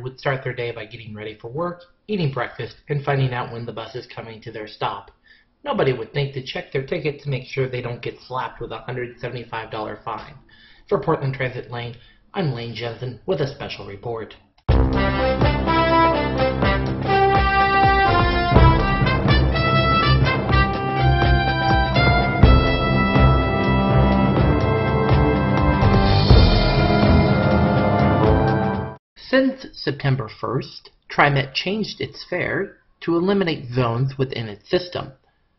would start their day by getting ready for work, eating breakfast, and finding out when the bus is coming to their stop. Nobody would think to check their ticket to make sure they don't get slapped with a $175 fine. For Portland Transit Lane, I'm Lane Jensen with a special report. Since September 1st, TriMet changed its fare to eliminate zones within its system.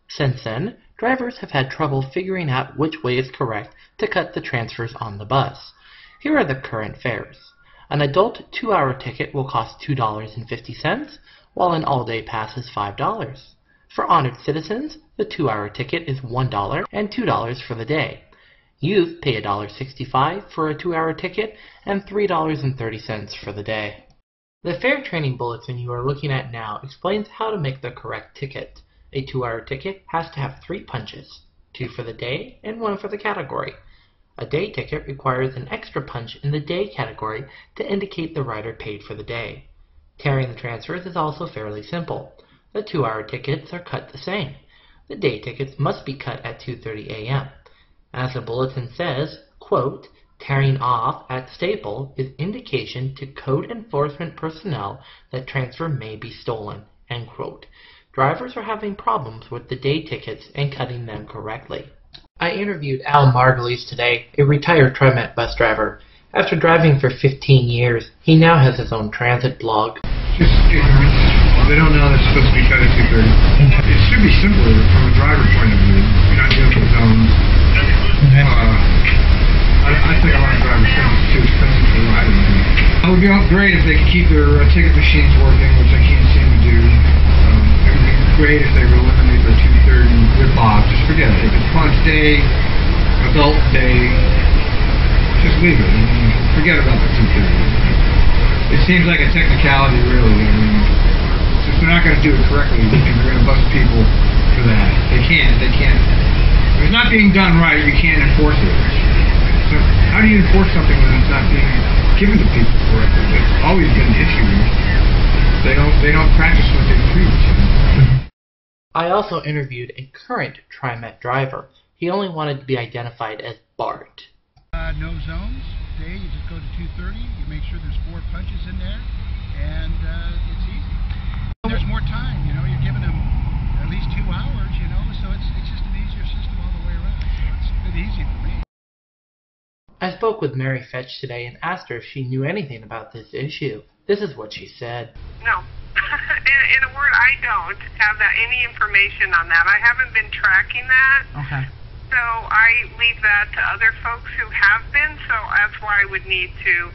Since then, drivers have had trouble figuring out which way is correct to cut the transfers on the bus. Here are the current fares. An adult 2-hour ticket will cost $2.50, while an all-day pass is $5. For honored citizens, the 2-hour ticket is $1 and $2 for the day. Youth pay $1.65 for a 2-hour ticket and $3.30 for the day. The fare training bulletin you are looking at now explains how to make the correct ticket. A 2-hour ticket has to have 3 punches, 2 for the day and 1 for the category. A day ticket requires an extra punch in the day category to indicate the rider paid for the day. Tearing the transfers is also fairly simple. The 2-hour tickets are cut the same. The day tickets must be cut at 2:30 a.m. As the bulletin says, quote, "Tearing off at staple is indication to code enforcement personnel that transfer may be stolen," end quote. Drivers are having problems with the day tickets and cutting them correctly. I interviewed Al Margulies today, a retired TriMet bus driver. After driving for 15 years, he now has his own transit blog. Just ignorance. They don't know that's supposed to be cut at 2:30. It should be simpler from a driver point of view. You're not dealing with zones. I think a lot of drivers think it's too expensive for riding. It would be great if they could keep their ticket machines working, which I can't seem to do. It would be great if they would eliminate their 2:30 rip-off. Just forget it. If it's punch day, adult day, just leave it. I mean, forget about the 2:30. It seems like a technicality, really. I mean, if they're not going to do it correctly, and they're going to bust people for that. They can't. If it's not being done right, you can't enforce it. So how do you enforce something when it's not being given to people correctly? That's always been an issue. They don't practice what they preach. I also interviewed a current TriMet driver. He only wanted to be identified as Bart. No zones. Day, you just go to 2:30. You make sure there's 4 punches in there, and it's easy. There's more time. You're giving them at least 2 hours. So it's just an easier system all the way around. So it's a bit easy for me. I spoke with Mary Fetch today and asked her if she knew anything about this issue. This is what she said. No. In a word, I don't have any information on that. I haven't been tracking that. Okay. So I leave that to other folks who have been, so that's why I would need to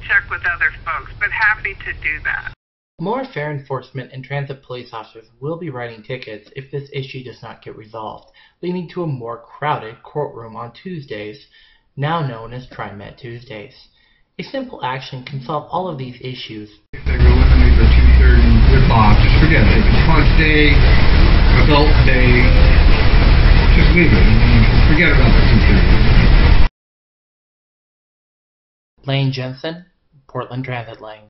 check with other folks, but happy to do that. More fare enforcement and transit police officers will be writing tickets if this issue does not get resolved, leading to a more crowded courtroom on Tuesdays, now known as TriMet Tuesdays. A simple action can solve all of these issues. If they would eliminate the 2:30 rip-off, just forget it. If it's punch day, adult day, just leave it. I mean, forget about the 2:30. Lane Jensen, Portland Transit Lane.